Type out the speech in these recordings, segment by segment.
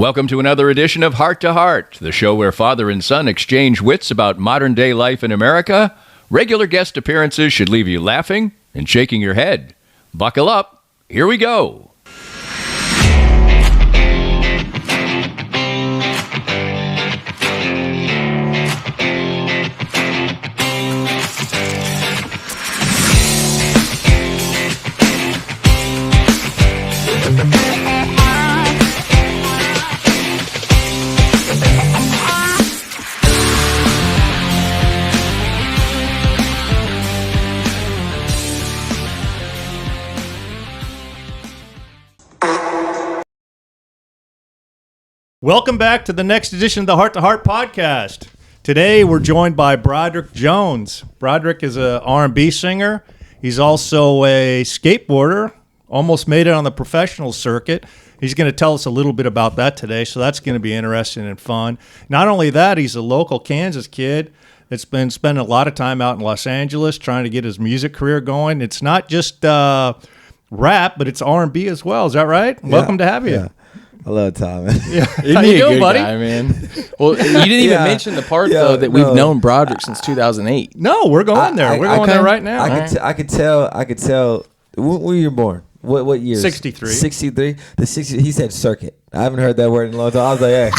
Welcome to another edition of Hart to Hart, the show where father and son exchange wits about modern-day life in America. Regular guest appearances should leave you laughing and shaking your head. Buckle up. Here we go. Welcome back to the next edition of the Hart to Hart podcast. Today we're joined by Broderick Jones. Broderick is an R&B singer. He's also a skateboarder, almost made it on the professional circuit. He's going to tell us a little bit about that today, so that's going to be interesting and fun. Not only that, he's a local Kansas kid that's been spending a lot of time out in Los Angeles trying to get his music career going. It's not just rap, but it's R&B as well. Is that right? Yeah, Welcome to have you. Yeah. Hello, Tom. Yeah. How you doing, buddy? Guy, man. Well, you didn't even mention the part though that we've known Broderick since 2008. No, we're going there. We're going there right now. I could tell. When were you born? What year? 63. 63. The 60. He said circuit. I haven't heard that word in a long time. I was like, hey.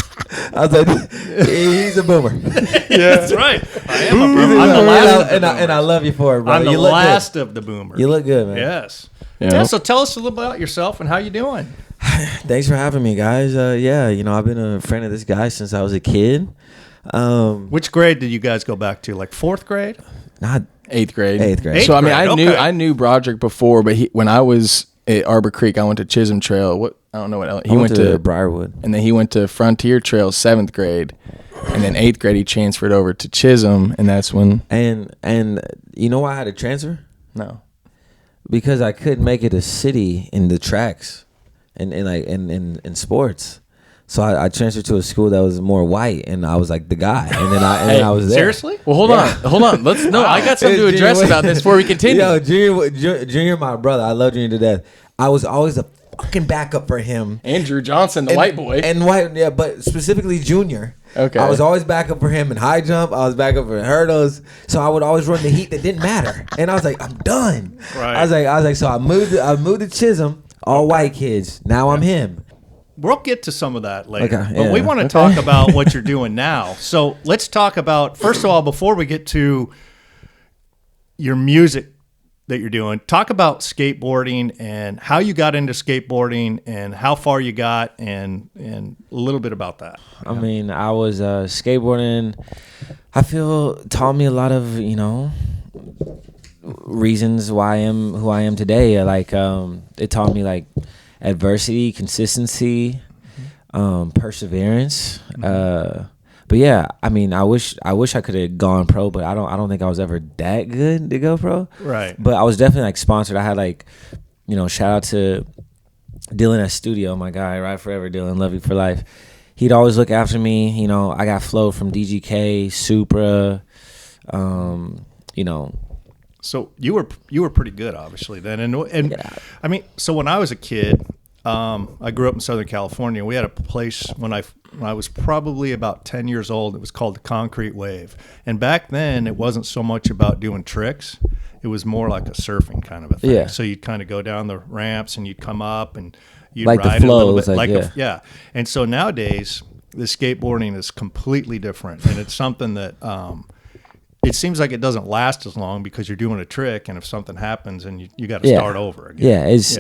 I was like, he's a boomer. Yeah, that's right. I am a boomer. I'm the last, and I love you for it, bro. I'm the last of the boomers. You look good, man. Yes. Yeah. So tell us a little about yourself and how you doing. Thanks for having me, guys. I've been a friend of this guy since I was a kid. Which grade did you guys go back to? Like fourth grade? Not eighth grade. Eighth grade. So I mean, I knew Broderick before, but when I was at Arbor Creek, I went to Chisholm Trail. I don't know what he went to Briarwood, and then he went to Frontier Trail 7th grade, and then 8th grade he transferred over to Chisholm, and that's when. And you know why I had to transfer? No, because I couldn't make it a city in the tracks. In sports, so I transferred to a school that was more white, and I was like the guy, and then I was there. Seriously? Well, hold on. I got something to address about this before we continue. Yo, Junior, my brother, I love Junior to death. I was always a fucking backup for him. Andrew Johnson, the white boy, but specifically Junior. Okay. I was always backup for him in high jump. I was backup for hurdles. So I would always run the heat that didn't matter, and I was like, I'm done. Right. I was like, so I moved to Chisholm. All white kids. Now I'm him. We'll get to some of that later. Okay, but we want to talk about what you're doing now. So let's talk about, first of all, before we get to your music that you're doing, talk about skateboarding and how you got into skateboarding and how far you got and a little bit about that. I mean, I was skateboarding, I feel, taught me a lot of, reasons why I am who I am today. Like it taught me like adversity, consistency, perseverance. But yeah, I mean, I wish I could have gone pro, but I don't think I was ever that good to go pro. Right. But I was definitely like sponsored. I had like, shout out to Dylan at Studio, my guy, Ride Forever, Dylan, love you for life. He'd always look after me. I got flowed from DGK, Supra, So you were pretty good, obviously, then, and yeah. I mean, so when I was a kid, I grew up in Southern California. We had a place when I was probably about 10 years old. It was called the Concrete Wave, and back then it wasn't so much about doing tricks. It was more like a surfing kind of a thing. Yeah. So you'd kind of go down the ramps and you'd come up and you'd like ride the flow, a little bit, yeah. And so nowadays the skateboarding is completely different, and it's something that. It seems like it doesn't last as long because you're doing a trick, and if something happens, and you got to start over again. Yeah, it's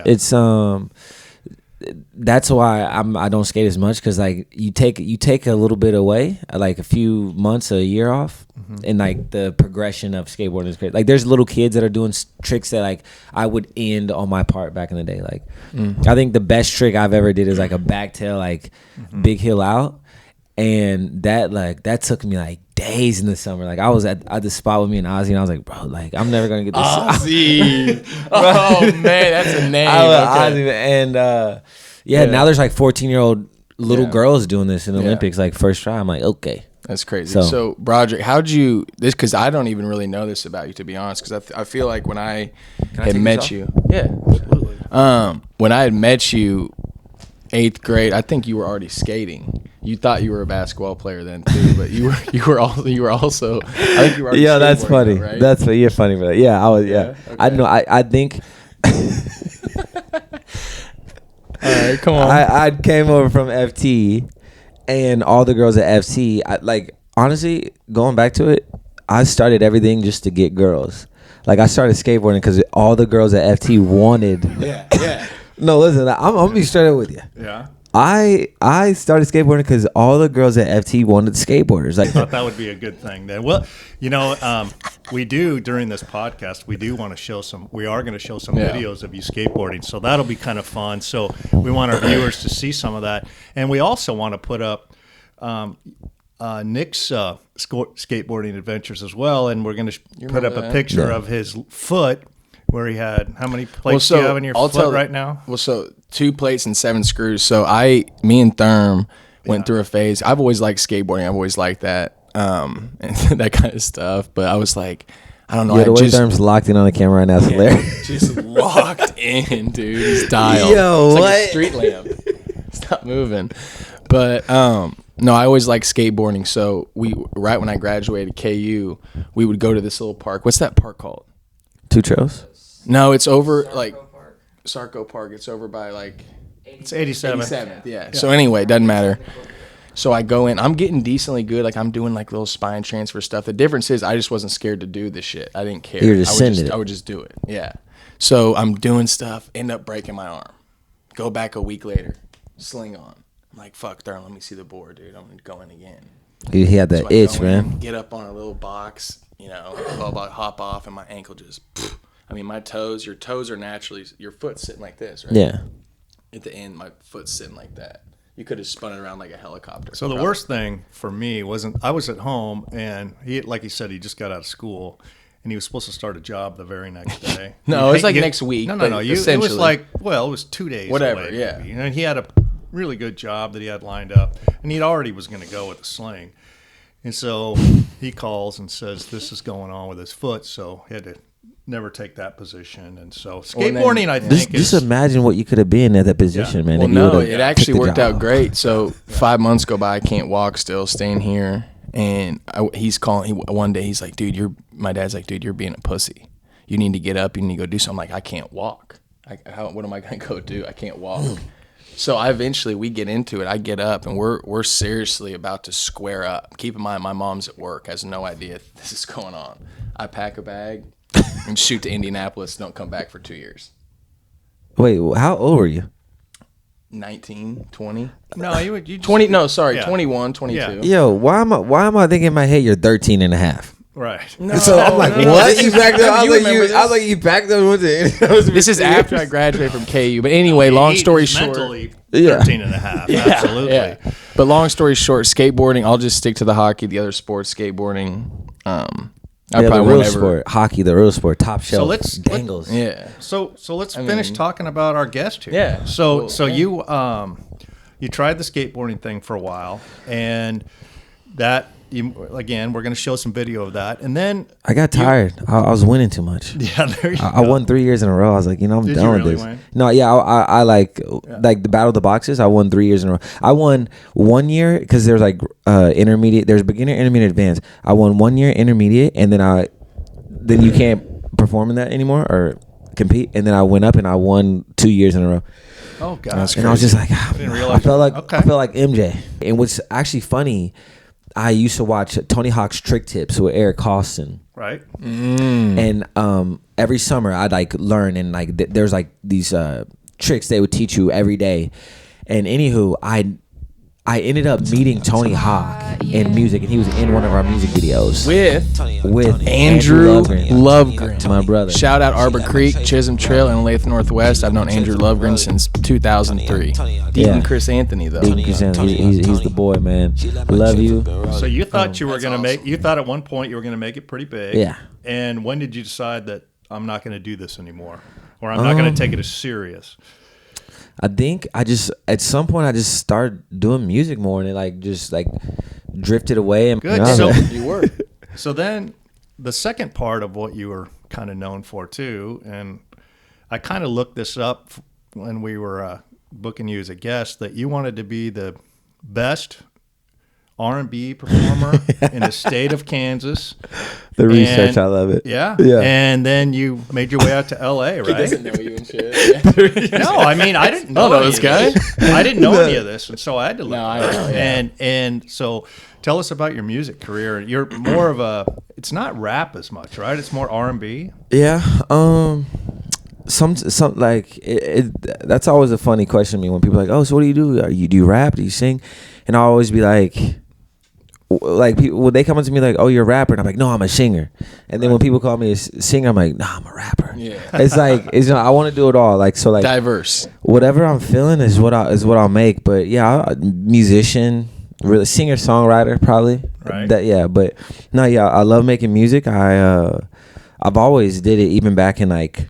that's why I don't skate as much, because like you take a little bit away, like a few months, a year off, and like the progression of skateboarding is great. Like there's little kids that are doing tricks that like I would end on my part back in the day. Like I think the best trick I've ever did is like a back tail, like big heel out. And that took me like days in the summer. Like I was at the spot with me and Ozzy, and I was like, bro, like I'm never gonna get this. Ozzy. Oh man, that's a name. Ozzy, and now there's like 14-year-old little girls doing this in the Olympics, like first try. I'm like, okay. That's crazy. So Broderick, how'd you this? Because I don't even really know this about you, to be honest. Because I feel like when I had met you, absolutely. when I had met you, 8th grade. I think you were already skating. You thought you were a basketball player then too, but you were also. I think you were. Already That's funny. Though, right? That's you're funny for that. Yeah, I was. Yeah, Okay. I know. I think. All right, come on. I came over from FT, and all the girls at FT. Honestly, going back to it, I started everything just to get girls. Like I started skateboarding because all the girls at FT wanted. Yeah. No, listen, I'm gonna be straight up with you. Yeah. I started skateboarding because all the girls at FT wanted skateboarders. I Like, thought that would be a good thing then. Well, we do during this podcast, we do want to show we are going to show some videos of you skateboarding. So that'll be kind of fun. So we want our viewers to see some of that. And we also want to put up Nick's skateboarding adventures as well. And we're going to put up a picture of his foot where he had, how many plates do you have in your foot right now? Well, so 2 plates and 7 screws. So me and Therm went through a phase. I've always liked skateboarding. I've always liked that, and that kind of stuff. But I was like, I don't know. yeah, the way Therm's locked in on the camera right now is hilarious. just locked in, dude. He's dialed. Yo, it's what? like a street lamp. It's not moving. But no, I always liked skateboarding. So right when I graduated KU, we would go to this little park. What's that park called? 2 Trails. No, it's over Sarco Park. It's over by It's 87. 87th. Yeah. So anyway, it doesn't matter. So I go in. I'm getting decently good. Like I'm doing like little spine transfer stuff. The difference is I just wasn't scared to do this shit. I didn't care. You were just sending it. I would just do it. Yeah. So I'm doing stuff. End up breaking my arm. Go back a week later. Sling on. I'm like, fuck, darn. Let me see the board, dude. I'm going in. He had that So I itch, go man. in, get up on a little box. Hop off, and my ankle just. I mean, your toes are naturally, your foot's sitting like this, right? Yeah. At the end, my foot's sitting like that. You could have spun it around like a helicopter. So the worst thing for me wasn't, I was at home and like he said, he just got out of school and he was supposed to start a job the very next day. No, it was like next week. No. but It was essentially. it was 2 days Whatever, away, yeah. maybe. And he had a really good job that he had lined up and he already was going to go with the sling. And so he calls and says this is going on with his foot. So he had to never take that position. And so skateboarding, I think, Just imagine what you could have been at that position, man. Well, if you no, would've it took actually the worked job. out great. So 5 months go by, I can't walk still, staying here. And he's calling, one day he's like, dude, my dad's like, dude, you're being a pussy. You need to get up. You need to go do something. I'm like, I can't walk. What am I going to go do? I can't walk. So we get into it. I get up and we're seriously about to square up. Keep in mind, my mom's at work, has no idea this is going on. I pack a bag and shoot to Indianapolis. Don't come back for 2 years. Wait, how old were you? 19, 20. no, you 20, no, sorry, Yeah. 21, 22. Yeah. Yo, why am I thinking in my head you're 13 and a half? right. So I'm like, what? You backed up? I You remember this? was like, you backed up with it. This is after I graduated from KU. But anyway, long story short. Mentally, Yeah. 13 and a half. Absolutely. Yeah. But long story short, skateboarding, I'll just stick to the hockey, the other sports, skateboarding. I the probably real won't ever. sport, hockey, the real sport, top shelf, let's- dangles. Yeah. So let's finish talking about our guest here. Yeah. So Well, yeah. you tried the skateboarding thing for a while, and that again we're going to show some video of that, and then I got tired. I was winning too much. yeah, there you I go. won 3 years in a row. I was like, I'm Did done you with really this. win? No, yeah, I like the Battle of the Boxes. I won 3 years in a row. I won 1 year because there's like intermediate. There's beginner, intermediate, advanced. I won 1 year intermediate, and then you can't perform in that anymore or compete. And then I went up and I won 2 years in a row. Oh god. That's And I was just like, didn't I realize felt like okay. I felt like MJ. And what's actually funny, I used to watch Tony Hawk's Trick Tips with Eric Costin. right. And every summer I'd like learn and like there's like these tricks they would teach you every day. And anywho, I ended up meeting Tony Hawk in music, and he was in one of our music videos with Andrew Lovegren. my brother. Shout out Arbor Creek, Chisholm Trail, and Lathe Northwest. I've known Andrew Lovegren since 2003. Deacon Chris Anthony, though. Deacon Chris Anthony, he's the boy, man. Love you. So you thought you were going to make? You thought at one point you were going to make it pretty big. Yeah. And when did you decide that I'm not going to do this anymore, or I'm not going to take it as serious? I think at some point I just started doing music more, and it just drifted away. And Good. I was So like- You were. So then the second part of what you were kind of known for too, and I kind of looked this up when we were booking you as a guest that you wanted to be the best R&B performer in the state of Kansas. The research, I love it. Yeah. Yeah. And then you made your way out to LA, right? He doesn't know you and shit. No, I mean, I didn't know know this guy. I didn't know any of this, and so I had to look. No, I know, yeah. And so tell us about your music career. You're more of it's not rap as much, right? It's more R&B. Yeah. Some like that's always a funny question to me when people are like, oh, so what do? Do you rap? Do you sing? And I always be like people, when they come up to me like, oh, you're a rapper, and I'm like, no, I'm a singer. And then when people call me a singer, I'm like, nah, I'm a rapper. Yeah. It's like I want to do it all. Like, so like Diverse. whatever I'm feeling is what I'll make. But yeah, musician, really singer songwriter probably. Right. But no, yeah, I love making music. I've always did it, even back in like,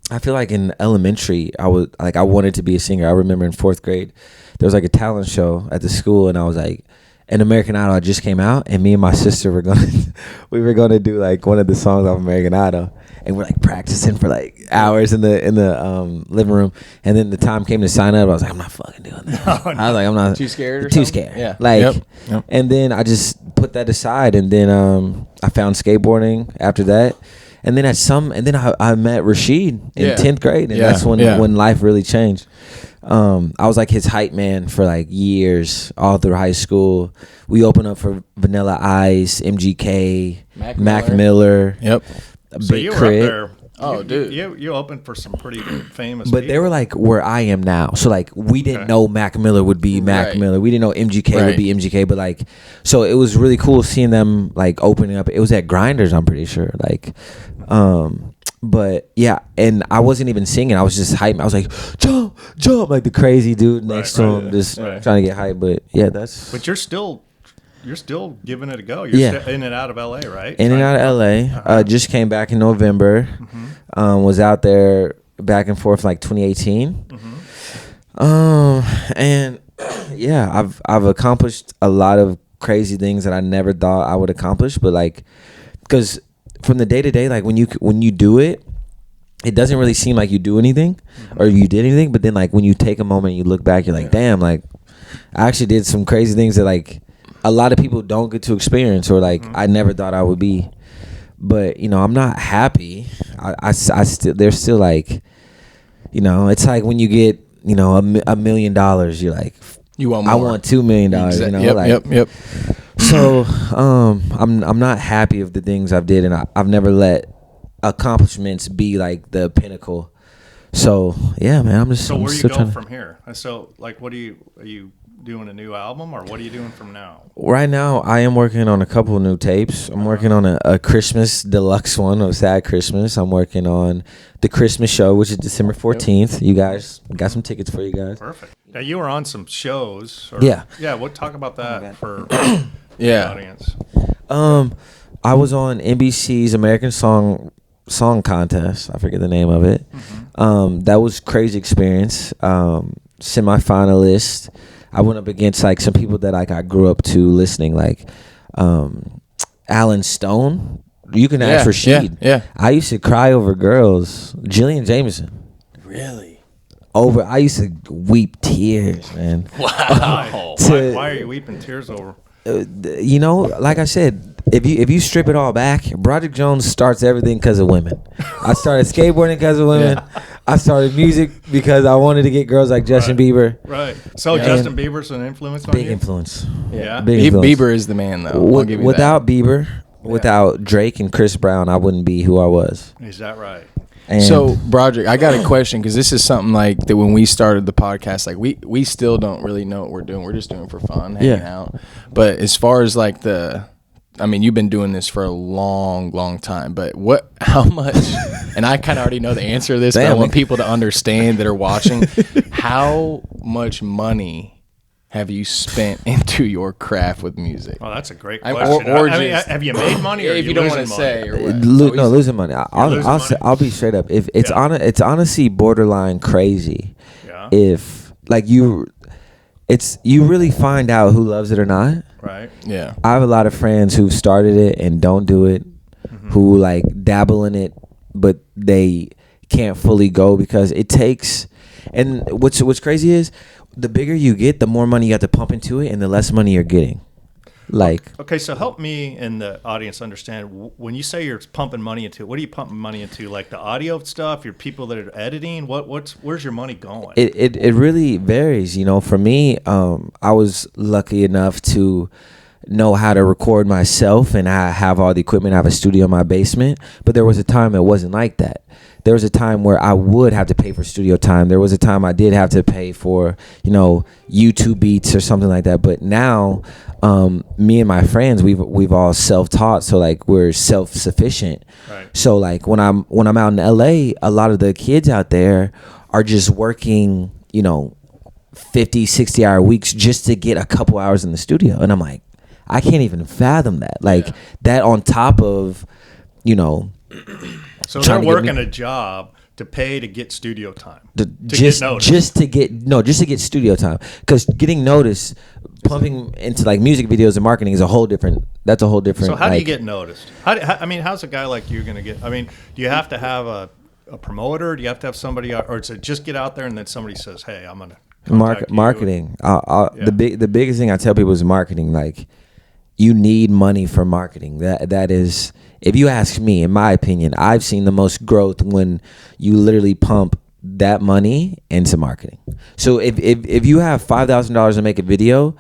I feel like in elementary, I wanted to be a singer. I remember in 4th grade, there was like a talent show at the school, and I was like, and American Idol had just came out, and me and my sister were gonna do like one of the songs off American Idol, and we're like practicing for like hours in the living room, and then the time came to sign up. I was like, I'm not fucking doing that. I was like, I'm not Too scared or too something? scared. Yeah. Like, Yep. and then I just put that aside, and then I found skateboarding after that. And then I met Rashid in 10th grade, and that's when life really changed. I was like his hype man for like years, all through high school. We opened up for Vanilla Ice, MGK, Mac Miller. Yep. So Big you were Crit. up there. Oh, dude. You opened for some pretty famous But people. they were like where I am now. So like we didn't know Mac Miller would be Mac Right. Miller. We didn't know MGK would be MGK. But like, so it was really cool seeing them like opening up. It was at Grinders, I'm pretty sure. Like, but yeah, and I wasn't even singing. I was just hyping. I was like, jump, like the crazy dude next to him, just trying to get hyped. But yeah, that's. But you're still giving it a go. You're in and out of LA, right? In and out of LA. Just came back in November. Was out there back and forth like 2018. And yeah, I've accomplished a lot of crazy things that I never thought I would accomplish. But like, because from the day to day, like when you do it, it doesn't really seem like you do anything or you did anything. But then like when you take a moment and you look back, you're like, damn, like I actually did some crazy things that like a lot of people don't get to experience, or like I never thought I would be. But I'm not happy. I still, there's still like, it's like when you get $1 million, you're like, You want more. I want $2 million. Yep. So I'm not happy of the things I've did, and I've never let accomplishments be like the pinnacle. So yeah, man, I'm just. So I'm where you still go trying from here? So like, are you doing a new album, or what are you doing from now? Right now, I am working on a couple of new tapes. I'm working on a Christmas deluxe one, of Sad Christmas. I'm working on the Christmas show, which is December 14th. You guys got some tickets for you guys. Perfect. Now you were on some shows. Yeah. We'll talk about that for the audience. I was on NBC's American Song Contest. I forget the name of it. That was crazy experience. Semi-finalist. I went up against like some people that like I grew up to listening, like Alan Stone. You can ask Rashid. Yeah. I used to cry over girls. Jillian Jameson. Really? I used to weep tears, man. Wow. Why are you weeping tears over? Like I said, if you strip it all back, Broderick Jones starts everything because of women. I started skateboarding because of women. Yeah. I started music because I wanted to get girls like Justin Bieber. Right. So Justin Bieber's an influence on you? Big influence. Yeah. Big influence. Bieber is the man, though. Without Bieber, without Drake and Chris Brown, I wouldn't be who I was. Is that right? And so, Broderick, I got a question, because this is something like that when we started the podcast, like we still don't really know what we're doing. We're just doing it for fun, hanging out. But as far as like you've been doing this for a long, long time, but how much, and I kind of already know the answer to this, but I want people to understand that are watching, how much money have you spent into your craft with music? Oh, that's a great question. Have you made money, or if you don't want to say, or what? Losing money. I'll be straight up. If it's it's honestly borderline crazy. Yeah. If like you really find out who loves it or not. Right. Yeah. I have a lot of friends who started it and don't do it, who like dabble in it, but they can't fully go because it takes And what's crazy is the bigger you get, the more money you have to pump into it, and the less money you're getting. Like, okay, so help me and the audience understand, when you say you're pumping money into it, what are you pumping money into? Like the audio stuff, your people that are editing, where's your money going? It really varies. You know, for me, I was lucky enough to know how to record myself, and I have all the equipment. I have a studio in my basement, but there was a time it wasn't like that. There was a time where I would have to pay for studio time. There was a time I did have to pay for, YouTube beats or something like that. But now, me and my friends, we've all self-taught, so like we're self-sufficient. Right. So like when I'm out in LA, a lot of the kids out there are just working, 50, 60-hour weeks just to get a couple hours in the studio, and I'm like, I can't even fathom that. Like that on top of, So they're working a job to pay to get studio time. Just to get studio time. Because getting noticed, pumping into like music videos and marketing is a whole different. That's a whole different. So how do you get noticed? How's a guy like you going to get? I mean, do you have to have a promoter? Do you have to have somebody, or is it just get out there and then somebody says, "Hey, I'm going to marketing." The biggest thing I tell people is marketing. Like, you need money for marketing. That is, if you ask me, in my opinion, I've seen the most growth when you literally pump that money into marketing. So if you have $5,000 to make a video,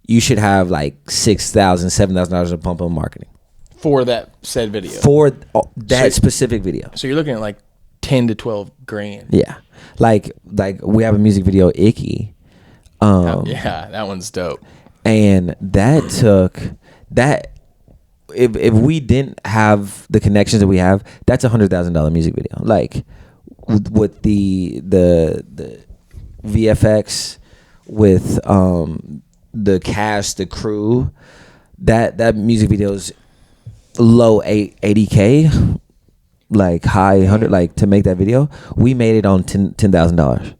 you should have like $6,000, $7,000 to pump on marketing for that said video. For that specific video. So you're looking at like 10 to 12 grand. Yeah, like we have a music video, Icky. Yeah, that one's dope. And that took that. If we didn't have the connections that we have, that's $100,000 music video. Like with the VFX, with the cast, the crew, that music video is low $80K, like high 100, like to make that video. We made it on $10,000.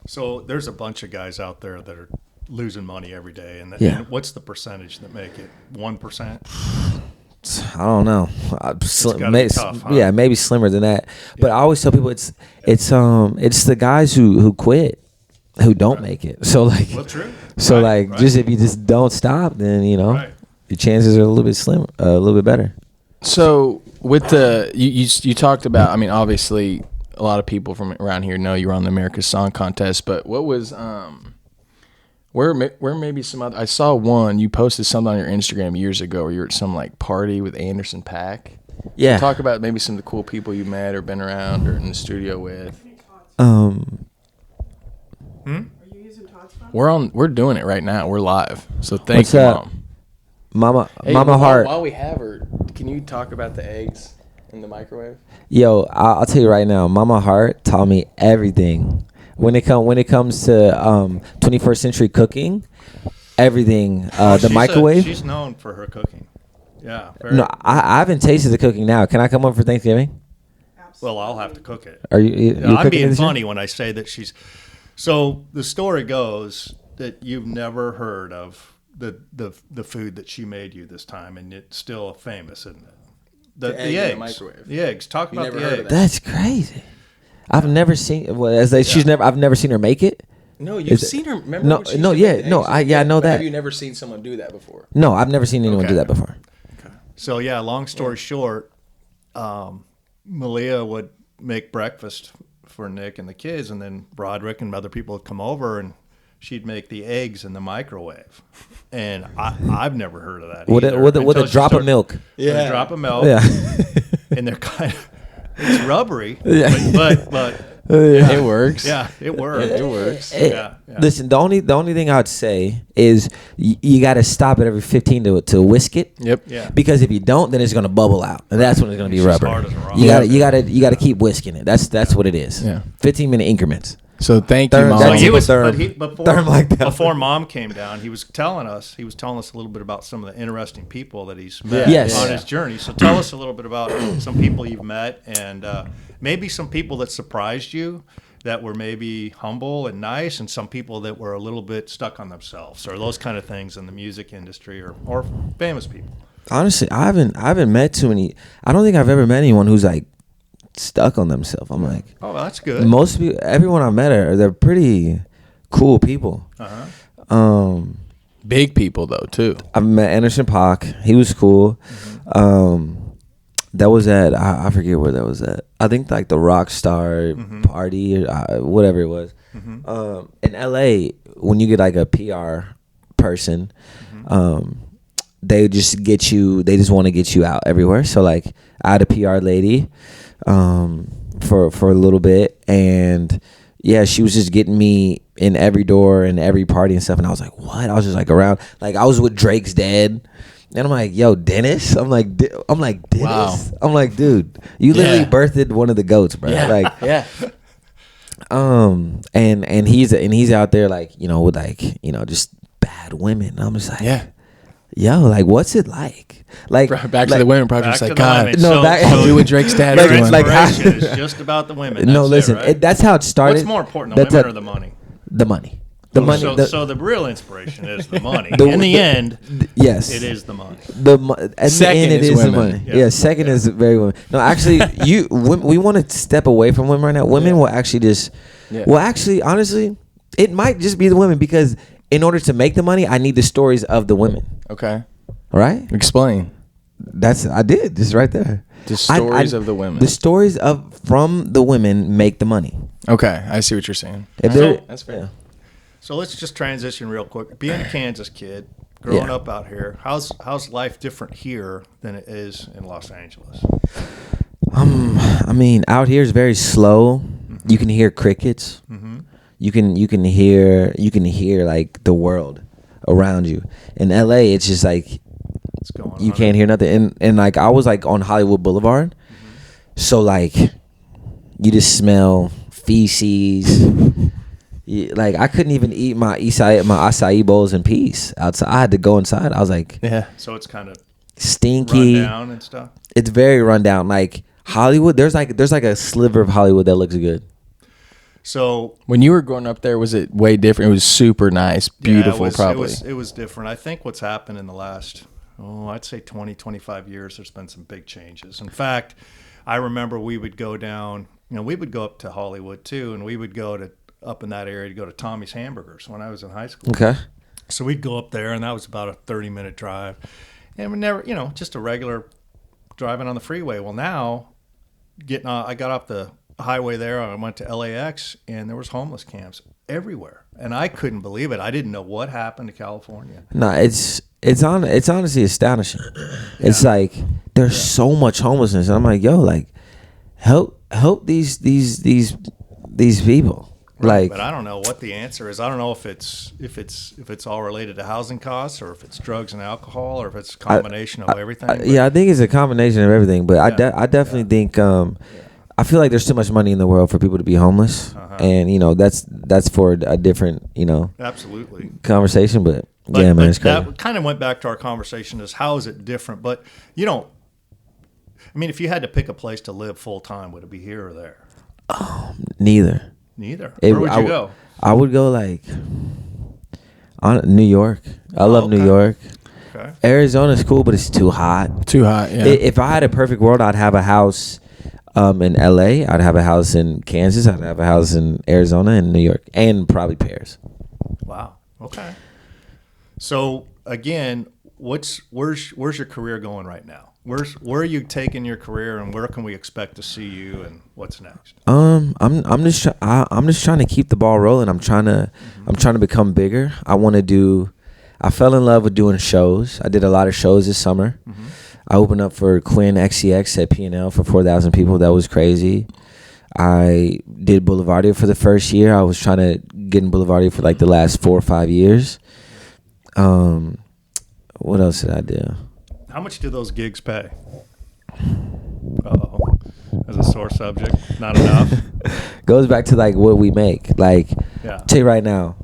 So there's a bunch of guys out there that are losing money every day, and and what's the percentage that make it? 1%? I don't know. Tough, huh? Yeah, maybe slimmer than that. But I always tell people it's the guys who quit, who don't make it. So like, well, true. So Right. just if you just don't stop, then your chances are a little bit slimmer, a little bit better. So with the you talked about, I mean, obviously a lot of people from around here know you were on the America's Song Contest, but what was where maybe some other, I saw one, you posted something on your Instagram years ago where you were at some like party with Anderson .Paak. Yeah. Talk about maybe some of the cool people you met or been around or in the studio with. Are you using Todd's phone? We're doing it right now. We're live. So thank What's you, up? Mom. Mama Hart. While we have her, can you talk about the eggs in the microwave? Yo, I'll tell you right now, Mama Hart taught me everything. When it comes to 21st century cooking, everything. The microwave. She's known for her cooking. Yeah. No, I haven't tasted the cooking now. Can I come over for Thanksgiving? Well, I'll have to cook it. Are you I'm cooking being this year? funny when I say that she's. So the story goes that you've never heard of the food that she made you this time, and it's still famous, isn't it? The egg in eggs. the microwave. The eggs. Talk You about never the heard of eggs. that? That's crazy. I've never seen. Well, I've never seen her make it. No, Is you've it- seen her. Remember No, when she no, used to yeah, make no, eggs? I know But that. Have you never seen someone do that before? No, I've never seen anyone Okay. do that before. So yeah, long story short, Malia would make breakfast for Nick and the kids, and then Broderick and other people would come over, and she'd make the eggs in the microwave. And I've never heard of that. With either a until she drop of started- milk. With a drop of milk. Yeah. And they're kind of, it's rubbery, Yeah. but It works. yeah, it works. It works. Yeah. Listen, the only thing I'd say is you got to stop it every 15 to whisk it. Yep. Yeah. Because if you don't, then it's gonna bubble out, and that's when it's gonna be It's just rubber. hard as a rock. You gotta keep whisking it. That's what it is. Yeah. 15-minute increments. So thank you, Third- Mom. So That's he a was, therm- but therm like that. before Mom came down, he was telling us a little bit about some of the interesting people that he's met Yes. on his journey. So tell us a little bit about some people you've met, and maybe some people that surprised you, that were maybe humble and nice, and some people that were a little bit stuck on themselves, or those kind of things in the music industry, or famous people. Honestly, I haven't met too many. I don't think I've ever met anyone who's like stuck on themselves. I'm like, Oh, that's good. most people, everyone I met they're pretty cool people. Big people though too. I met Anderson .Paak. He was cool. That was at I forget where that was at. I think like the Rockstar party or whatever it was. In LA, when you get like a PR person, they just get you. They just want to get you out everywhere. So like, I had a PR lady for a little bit, and yeah, she was just getting me in every door and every party and stuff. And I was like, what? I was just like around. Like I was with Drake's dad. And I'm like, yo, Dennis? I'm like, Dennis? Wow. I'm like, dude, you literally birthed one of the GOATs, bro. Yeah. Like, Yeah. and he's out there like, you know, with like, you know, just bad women. And I'm just like, Yeah. yo, like, what's it like? Like, Back to the women project. It's Back like, to the God, women. No, So- back- I'll do what Drake's dad Your is doing. like, inspiration is just about the women. no, That's listen, it, right? that's how it started. What's more important, the That's women or the money? the money? The money. So the real inspiration is the money. The- In the end, yes, it is the money. At Second the end, it is is the women. money. Yeah. Yeah, second is very women. No, actually, we want to step away from women right now. Women will actually just, well, actually, honestly, it might just be the women because in order to make the money, I need the stories of the women. Okay. All right, Explain. I did this right there. The stories of the women. The stories from the women make the money. Okay, I see what you're saying. If they're- That's fair. yeah. So let's just transition real quick. Being a Kansas kid, growing Yeah. up out here, how's life different here than it is in Los Angeles? I mean, out here is very slow. You can hear crickets. You can hear like the world around you. In LA, it's just like What's going on? you can't hear nothing. And like I was like on Hollywood Boulevard, so like you just smell feces. Like I couldn't even eat my acai bowls in peace outside. I had to go inside. I was like, Yeah. So it's kind of stinky. run down and stuff. It's very run down. Like Hollywood, there's like a sliver of Hollywood that looks good. So When you were growing up there, was it way different? It was super nice, beautiful, yeah, probably. It was different. I think what's happened in the last, I'd say 20, 25 years, there's been some big changes. In fact, I remember we would go down, we would go up to Hollywood too, and we would go up in that area to go to Tommy's Hamburgers when I was in high school. Okay. So we'd go up there, and that was about a 30-minute drive. And we never, just a regular driving on the freeway. Well, now, I got off the highway there, I went to LAX, and there was homeless camps everywhere. And I couldn't believe it. I didn't know what happened to California. No, it's honestly astonishing. It's like there's so much homelessness, and I'm like, yo, like help these people. Like, But I don't know what the answer is. I don't know if it's all related to housing costs, or if it's drugs and alcohol, or if it's a combination of everything. I think it's a combination of everything. But I definitely think I feel like there's too much money in the world for people to be homeless, and that's for a different Absolutely. conversation. But But, yeah, man, but it's crazy. that kind of went back to our conversation: is how is it different? But if you had to pick a place to live full time, would it be here or there? Neither. Neither. It- Where would you go? I would go like on New York. I love New okay. York. Okay. Arizona's cool, but it's too hot. Too hot, yeah. If I had a perfect world, I'd have a house in LA. I'd have a house in Kansas. I'd have a house in Arizona and New York, and probably Paris. Wow. Okay. So again, where's your career going right now? Where are you taking your career, and where can we expect to see you, and what's next? I'm just trying to keep the ball rolling. I'm trying to become bigger. I fell in love with doing shows. I did a lot of shows this summer. I opened up for Quinn XCX at P&L for 4,000 people. That was crazy. I did Boulevardia for the first year. I was trying to get in Boulevardia for like the last 4 or 5 years. What else did I do? How much do those gigs pay? Uh-oh. As a sore subject, not enough. Goes back to like what we make. Like, Yeah. tell you right now.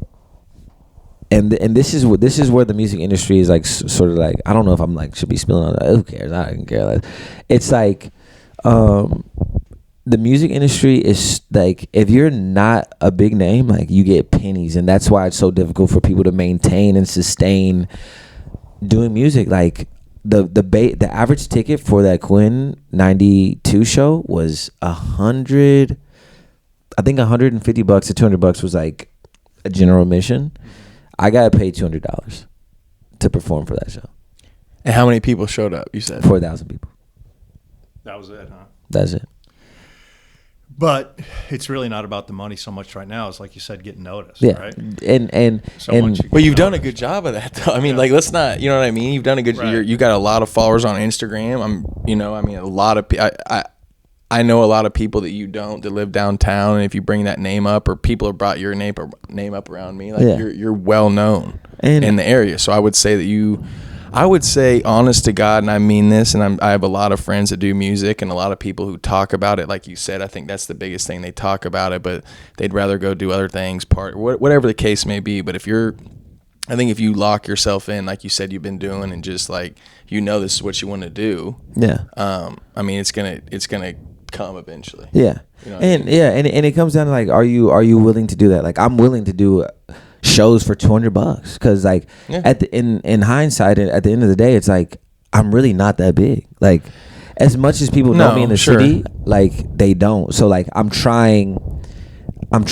And this is where the music industry is like sort of like, I don't know if I'm like should be spilling on that. Who cares? I don't care. Like, it's like the music industry is like, if you're not a big name, like you get pennies, and that's why it's so difficult for people to maintain and sustain doing music. Like the average ticket for that Quinn 92 show was $100. I think $150 to $200 was like a general admission. I got paid $200 to perform for that show. And how many people showed up? You said 4,000 people. That was it, huh? That's it. But it's really not about the money so much right now. It's like you said, getting noticed, Yeah, right? and Well, you've done a good job of that, though. I mean, like, let's not, you know what I mean? You've done a good. Right. You got a lot of followers on Instagram. A lot of. I know a lot of people that you don't that live downtown, and if you bring that name up, or people have brought your name up around me, like you're well known in the area. So I would say that I would say, honest to God, and I mean this, and I have a lot of friends that do music and a lot of people who talk about it. Like you said, I think that's the biggest thing. They talk about it, but they'd rather go do other things, whatever the case may be. But I think if you lock yourself in, like you said, you've been doing, and just like, this is what you want to do. Yeah. I mean, it's gonna come eventually. Yeah. You know what I mean? And it comes down to like, are you willing to do that? Like, I'm willing to do shows for $200 because like in hindsight, at the end of the day, it's like I'm really not that big. Like, as much as people know me in the city, like they don't. So like I'm trying. I'm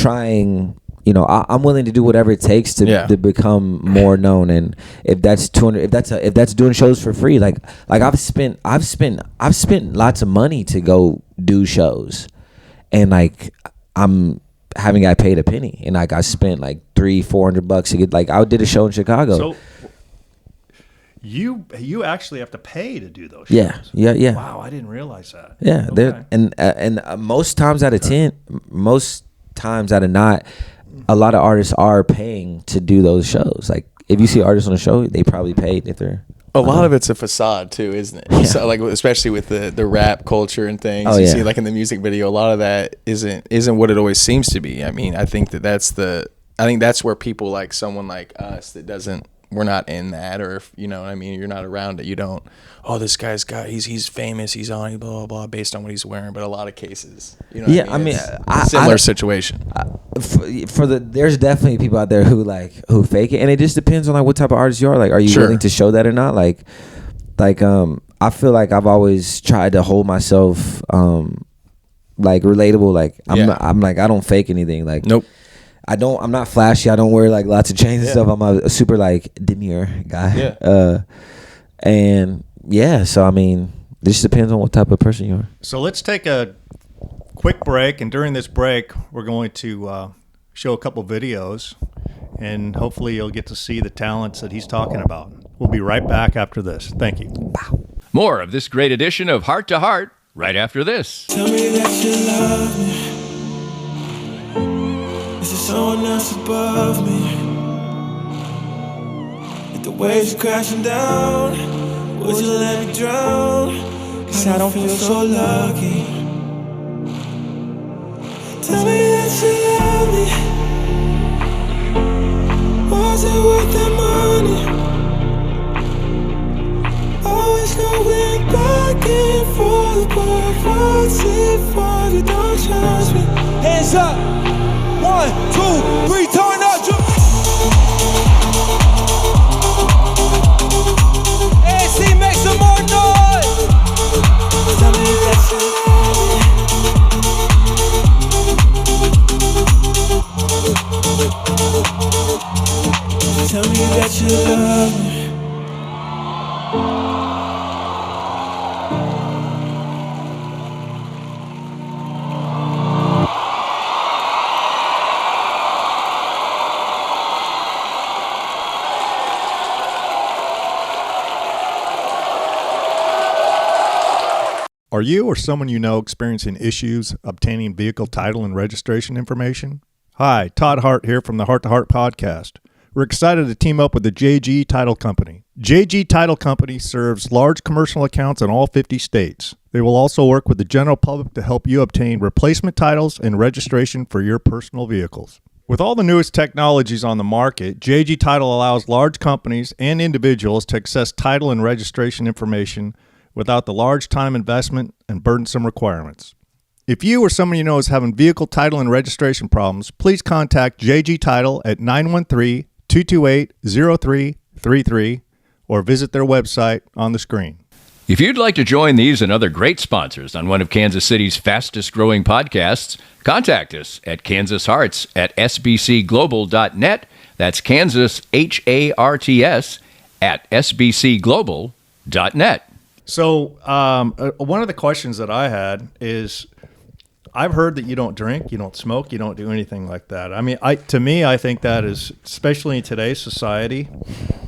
willing to do whatever it takes to become more known. And if that's if that's doing shows for free, like I've spent lots of money to go do shows, and like haven't got paid a penny, and like I spent like $300-400 to get, like, I did a show in Chicago. So you actually have to pay to do those shows. Yeah. Wow, I didn't realize that. Yeah, okay. and most times out of 10, most times out of not, a lot of artists are paying to do those shows. Like, if you see artists on a show, they probably paid if they're. A lot of it's a facade too, isn't it? Yeah. So, like, especially with the rap culture and things, Oh, you yeah. see, like in the music video, a lot of that isn't what it always seems to be. I mean, I think that's where people like someone like us we're not in that, or if, you know what I mean, you're not around it. You don't. Oh, this guy's he's famous. He's on blah blah blah based on what he's wearing. But a lot of cases, you know. What I mean, similar situation. There's definitely people out there who fake it, and it just depends on like what type of artist you are. Like, are you willing to show that or not? Like I feel like I've always tried to hold myself like relatable. Like I'm like, I don't fake anything. Like, nope. I'm not flashy. I don't wear like lots of chains and stuff. I'm a super like demure guy. Yeah. And yeah, so I mean, this just depends on what type of person you are. So let's take a quick break, and during this break, we're going to show a couple videos, and hopefully you'll get to see the talents that he's talking about. We'll be right back after this. Thank you. More of this great edition of Heart to Heart right after this. Tell me that you love me. Is there someone else above me? If the waves are crashing down, would you let me drown? 'Cause I don't feel so lucky. Tell me that you love me. Was it worth the money? Always going back and forth, but what's it for? You don't trust me. Hands up. 1, 2, 3, turn up. AC, make some more noise. Tell me that you love me. Tell me that you love me. Are you or someone you know experiencing issues obtaining vehicle title and registration information? Hi, Todd Hart here from the Heart to Heart podcast. We're excited to team up with the JG Title Company. JG Title Company serves large commercial accounts in all 50 states. They will also work with the general public to help you obtain replacement titles and registration for your personal vehicles. With all the newest technologies on the market, JG Title allows large companies and individuals to access title and registration information without the large time investment and burdensome requirements. If you or someone you know is having vehicle title and registration problems, please contact JG Title at 913-228-0333 or visit their website on the screen. If you'd like to join these and other great sponsors on one of Kansas City's fastest growing podcasts, contact us at kansashearts@sbcglobal.net. That's Kansas, HARTS, at sbcglobal.net. So one of the questions that I had is, I've heard that you don't drink, you don't smoke, you don't do anything like that. I mean, to me, I think that is, especially in today's society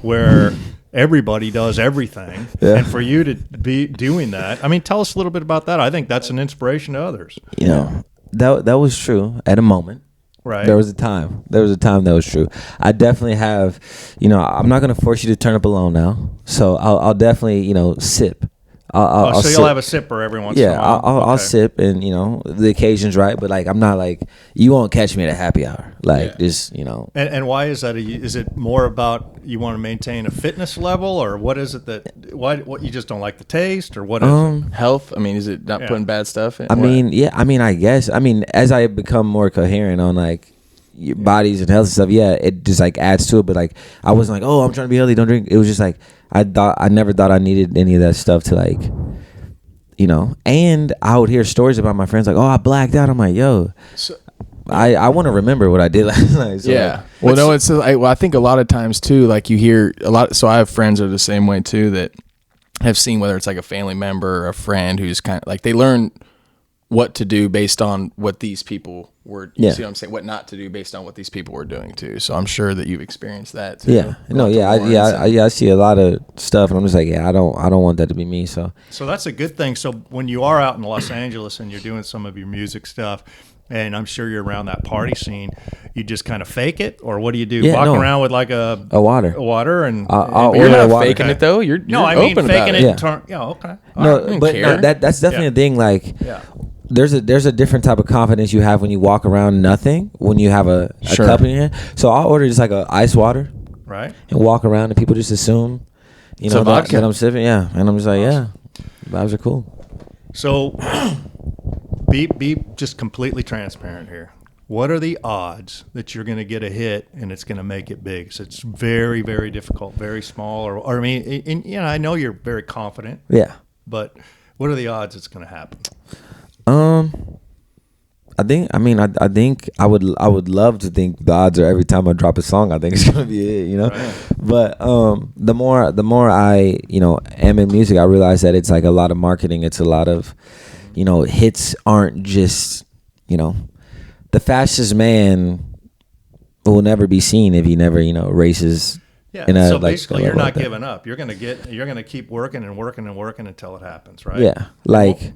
where everybody does everything, and for you to be doing that, I mean, tell us a little bit about that. I think that's an inspiration to others. You know, that was true at a moment. Right. There was a time that was true. I definitely have, I'm not going to force you to turn up alone now. So I'll definitely, sip. I'll so you'll have a sipper every once in a while. I'll sip, and the occasion's right, but like I'm not like, you won't catch me at a happy hour, just And why is that? Is it more about you want to maintain a fitness level, or what is it that what you just don't like the taste, or what is it? Health. I mean, is it not putting bad stuff in? I guess. As I become more coherent on like your bodies and health and stuff, it just like adds to it. But like I wasn't like, oh, I'm trying to be healthy, don't drink. It was just like I never thought I needed any of that stuff to like, and I would hear stories about my friends like, oh, I blacked out. I'm like, yo, I want to remember what I did last night. So I think a lot of times too, like you hear a lot. So I have friends that are the same way too, that have seen, whether it's like a family member or a friend who's kind of like, they learn what to do based on what these people were, see what I'm saying? What not to do based on what these people were doing too. So I'm sure that you've experienced that too. I see a lot of stuff, and I'm just like, I don't want that to be me. So that's a good thing. So when you are out in Los Angeles and you're doing some of your music stuff, and I'm sure you're around that party scene, you just kind of fake it, or what do you do? Walk around with like a water, and you're not faking it though. You're faking about it. Okay. That's definitely a thing. Like, there's a different type of confidence you have when you walk around nothing, when you have a cup in your hand. So I'll order just like a ice water, right, and walk around, and people just assume, that I'm sipping, and I'm just like, vibes are cool. So be just completely transparent here. What are the odds that you're going to get a hit and it's going to make it big? So it's very, very difficult, very small, or I mean, I know you're very confident. Yeah. But what are the odds it's going to happen? I think I would love to think the odds are every time I drop a song, I think it's gonna be it, Right. But the more I am in music, I realize that it's like a lot of marketing. It's a lot of hits aren't just the fastest man will never be seen if he never races. Yeah. So basically, you're not giving up. You're gonna keep working and working and working until it happens, right? Yeah. But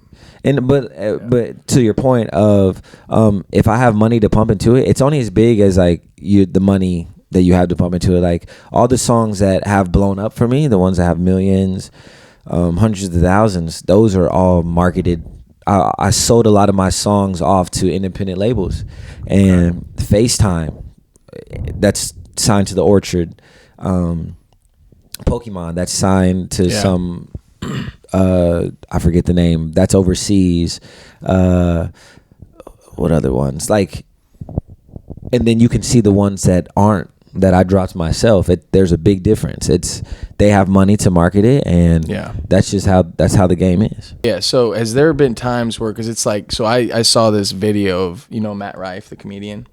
to your point of if I have money to pump into it, it's only as big as like the money that you have to pump into it. Like all the songs that have blown up for me, the ones that have millions, hundreds of thousands, those are all marketed. I sold a lot of my songs off to independent labels, and FaceTime, that's signed to the Orchard. Pokemon, that's signed to some I forget the name, that's overseas. What other ones? Like, and then you can see the ones that aren't, that I dropped myself. There's a big difference. They have money to market it, and that's just how the game is. Yeah. So has there been times where, because it's like, so I saw this video of Matt Rife, the comedian.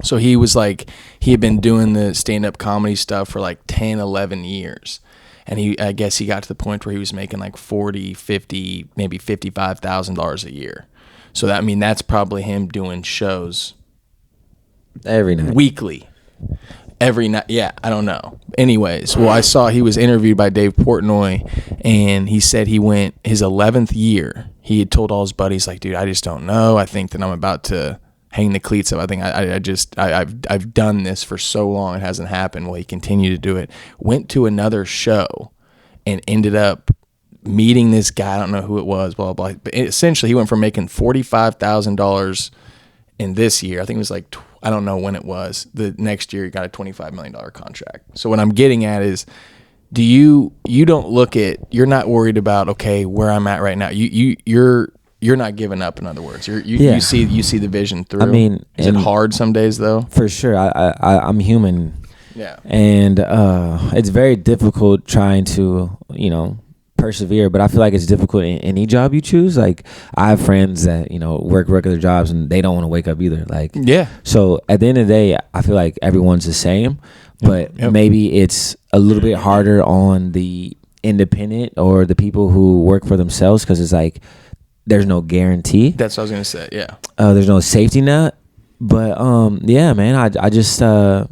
So he was like, he had been doing the stand-up comedy stuff for like 10, 11 years. And I guess he got to the point where he was making like $40, $50, maybe $55,000 a year. So that's probably him doing shows every night, weekly, every night. Yeah, I don't know. Anyways, I saw he was interviewed by Dave Portnoy, and he said he went his 11th year. He had told all his buddies, like, dude, I just don't know. I think that I'm about to hang the cleats up. I think I've done this for so long, it hasn't happened. Well, he continued to do it. Went to another show and ended up meeting this guy. I don't know who it was, blah, blah, blah. But essentially, he went from making $45,000 in this year. I think it was like, I don't know when it was. The next year, he got a $25 million contract. So what I'm getting at is, you don't look at, you're not worried about, okay, where I'm at right now. You're not giving up. In other words, you see the vision through. I mean, is it hard some days though? For sure. I'm human. Yeah. And it's very difficult trying to, persevere, but I feel like it's difficult in any job you choose. Like, I have friends that, work regular jobs and they don't want to wake up either. Like, Yeah. so at the end of the day, I feel like everyone's the same, but maybe it's a little bit harder on the independent or the people who work for themselves, because it's like there's no guarantee. That's what I was gonna say. Yeah. There's no safety net. But yeah, man, I just I'm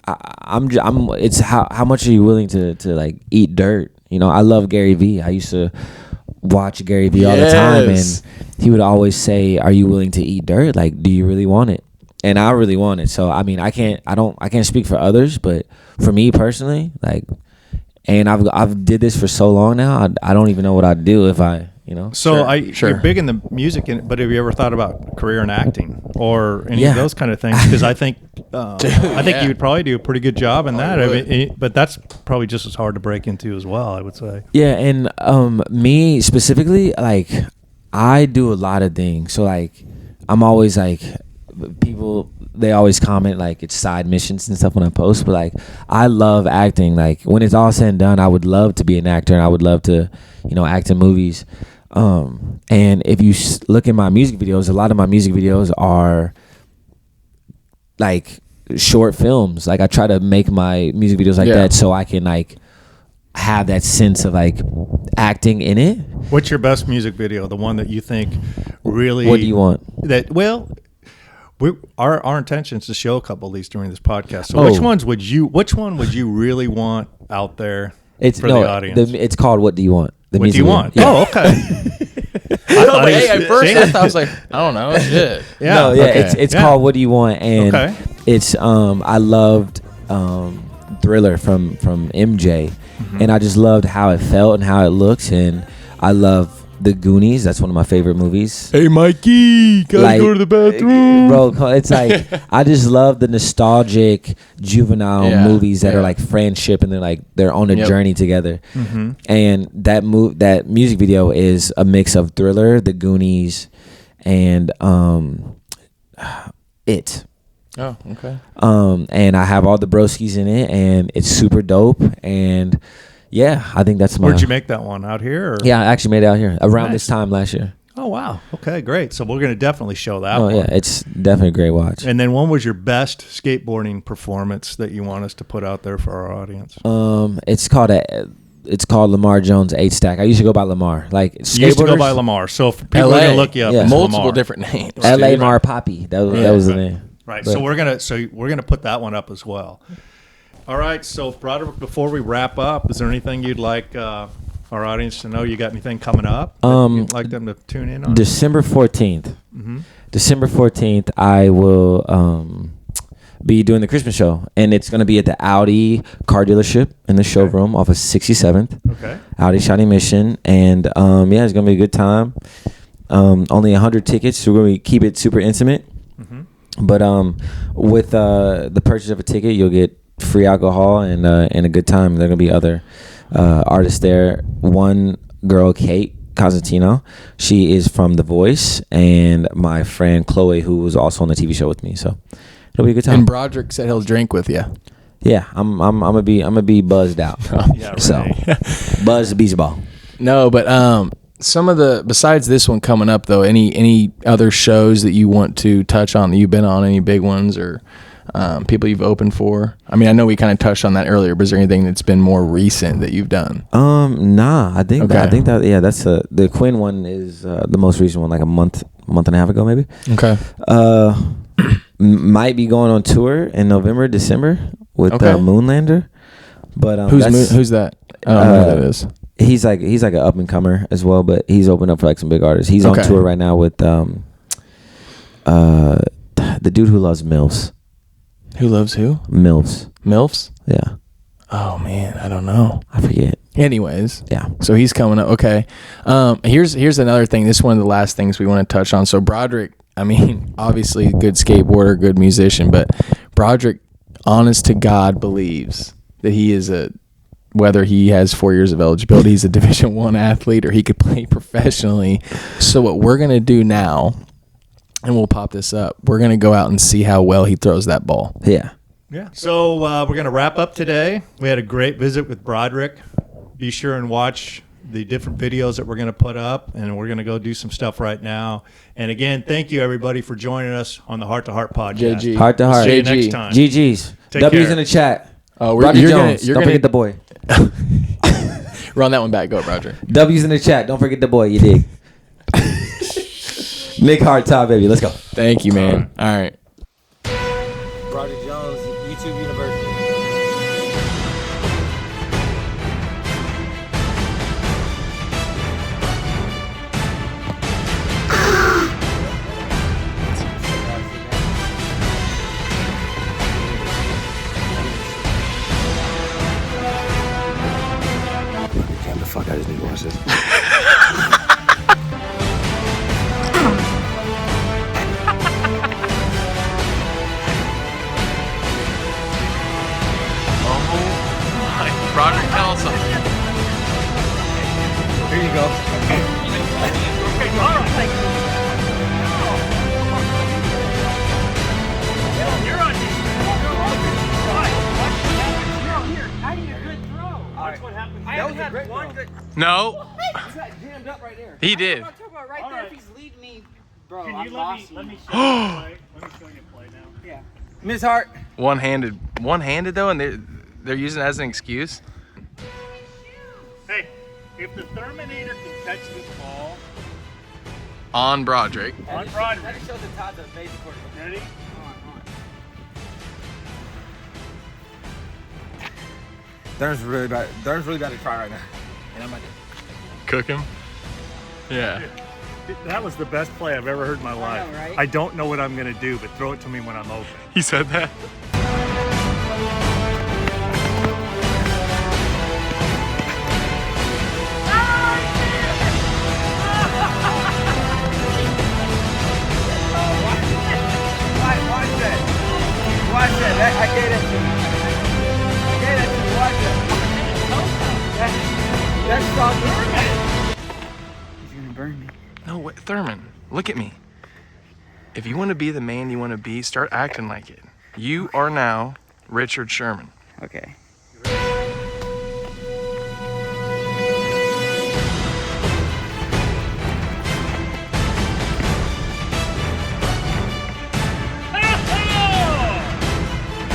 it's how much are you willing to like eat dirt? I love Gary Vee. I used to watch Gary Vee all the time, and he would always say, "Are you willing to eat dirt? Like, do you really want it?" And I really want it. So I mean, I can't speak for others, but for me personally, like, and I've did this for so long now, I don't even know what I'd do if I. So you're big in the music, but have you ever thought about career in acting or any of those kind of things? Because I think you would probably do a pretty good job in that. I mean, but that's probably just as hard to break into as well, I would say. Yeah, and me specifically, like, I do a lot of things. So like, I'm always like, people, they always comment like it's side missions and stuff when I post, but like, I love acting. Like, when it's all said and done, I would love to be an actor, and I would love to act in movies. And if you look at my music videos, a lot of my music videos are like short films. Like, I try to make my music videos like that so I can like have that sense of like acting in it. What's your best music video? The one that you think really? What do you want? Our intention is to show a couple of these during this podcast. So which one would you really want out there for the audience? It's called "What Do You Want?" What do you want? Yeah. Oh, okay. At first I was like, I don't know, shit. Yeah. No, yeah, it's called "What Do You Want?" and it's I loved Thriller from MJ, and I just loved how it felt and how it looks, and I love The Goonies. That's one of my favorite movies. Hey, Mikey, gotta go to the bathroom, bro. It's like I just love the nostalgic juvenile movies that are like friendship, and they're on a journey together. And that music video is a mix of Thriller, The Goonies, and It. Oh, okay. And I have all the broskies in it, and it's super dope. And yeah, I think that's my. Where'd you make that one? Out here? Or? Yeah, I actually made it out here around this time last year. Oh, wow. Okay, great. So we're going to definitely show that one. Oh, yeah, it's definitely a great watch. And then when was your best skateboarding performance that you want us to put out there for our audience? It's called Lamar Jones 8-Stack. I used to go by Lamar. Like, you used to go by Lamar. So if people are going to look you up, it's multiple Lamar. different names. L.A. Mar Poppy. That was the name. Right. But, so we're gonna put that one up as well. All right. So Broderick, before we wrap up, is there anything you'd like our audience to know? You got anything coming up that you'd like them to tune in on? December 14th. December 14th, I will be doing the Christmas show, and it's going to be at the Audi car dealership in the showroom off of 67th. Okay. Audi Shawnee Mission, and it's going to be a good time. Only 100 tickets, so we're going to keep it super intimate. But with the purchase of a ticket, you'll get free alcohol and a good time. There are going to be other artists there. One girl, Kate Cosentino, she is from The Voice, and my friend Chloe, who was also on the TV show with me. So it'll be a good time. And Broderick said he'll drink with you. Yeah, I'm gonna be buzzed out. Yeah, right. So buzz the beach ball. No, but some of the, besides this one coming up though, any other shows that you want to touch on that you've been on, any big ones or people you've opened for? I mean, I know we kind of touched on that earlier, but is there anything that's been more recent that you've done? Nah, I think that's the Quinn one is the most recent one, like a month and a half ago maybe. Okay. Might be going on tour in November, December with Moonlander. But who's that? I don't know who that is. He's like an up and comer as well, but he's opened up for like some big artists. He's on tour right now with the dude who loves MILFs. Who loves who? MILFs. MILFs? Yeah. Oh man, I don't know. I forget. Anyways, yeah. So he's coming up. Okay. Here's another thing. This is one of the last things we want to touch on. So Broderick, I mean, obviously good skateboarder, good musician, but Broderick, honest to God, believes that he is whether he has 4 years of eligibility, he's a Division I athlete, or he could play professionally. So what we're gonna do now, and we'll pop this up, we're gonna go out and see how well he throws that ball. Yeah. Yeah. So we're going to wrap up today. We had a great visit with Broderick. Be sure and watch the different videos that we're going to put up, and we're going to go do some stuff right now. And again, thank you everybody for joining us on the Heart to Heart podcast. JG. Heart to heart. See you JG. next time. GG's. Take W's care. in the chat. Oh, Broderick Jones. Don't gonna forget the boy. run that one back. Go, Roger. W's in the chat. Don't forget the boy. You dig? Nick Hart, top baby. Let's go. Thank you, man. All right. Broderick Jones, YouTube University. Damn the fuck, I just need to watch this. Broderick, tell us something. Here you go. No. He did. Can you let me show you play? Let me show you play now. Yeah. Miss Hart. One-handed though, and they're using it as an excuse. Hey, if the Terminator can catch this ball On Broderick. on Broderick, That shows the top of basic quarterback. ready? Darren's really bad. Darren's really bad to try right now. And I'm like, Cook him. Yeah. That was the best play I've ever heard in my life. right? I don't know what I'm gonna do, but throw it to me when I'm open. He said that. watch that. I gave that to you. I gave that to you. Watch that. That's all good. He's gonna burn me. No, wait, Thurman, look at me. If you want to be the man you want to be, start acting like it. You are now Richard Sherman. Okay.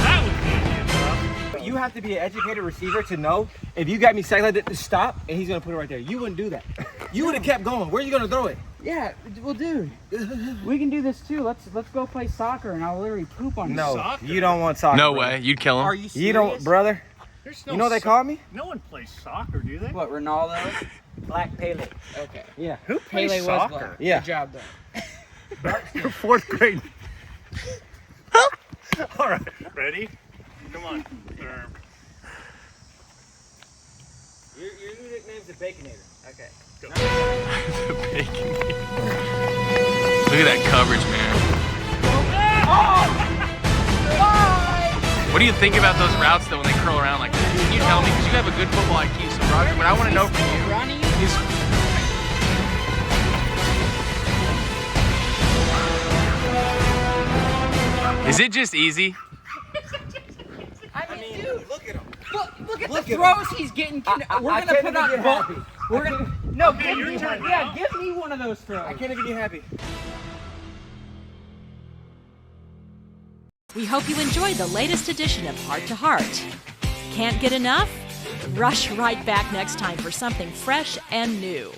That was easy enough. You have to be an educated receiver to know if you got me sacked like that to stop and he's gonna put it right there. You wouldn't do that. You would have kept going. Where are you gonna throw it? Yeah, well, dude, we can do this too. Let's go play soccer, and I'll literally poop on you. No, Soccer? you don't want soccer. No brother. way, you'd kill him. Are you serious? You don't, brother. There's no You know what they so- call me? No one plays soccer, do they? What, Ronaldo? Black Pele. Okay. Yeah. Who plays Pele was soccer? black. Yeah. Good job, though. You're fourth grade. All right, ready? Come on. Your new nickname's the Baconator. Okay. Look at that coverage, man. What do you think about those routes, though, when they curl around like that? Can you tell me? Because you have a good football IQ, so Roger, what I want to know from you Ronnie? is it just easy? I mean, dude, Look at him. look at Look the at throws he's getting. We're I gonna can't put even on get ball. happy. We're gonna no. Okay, Give your me turn one. now. Yeah, give me one of those throws. I can't even get happy. We hope you enjoyed the latest edition of Heart to Heart. Can't get enough? Rush right back next time for something fresh and new.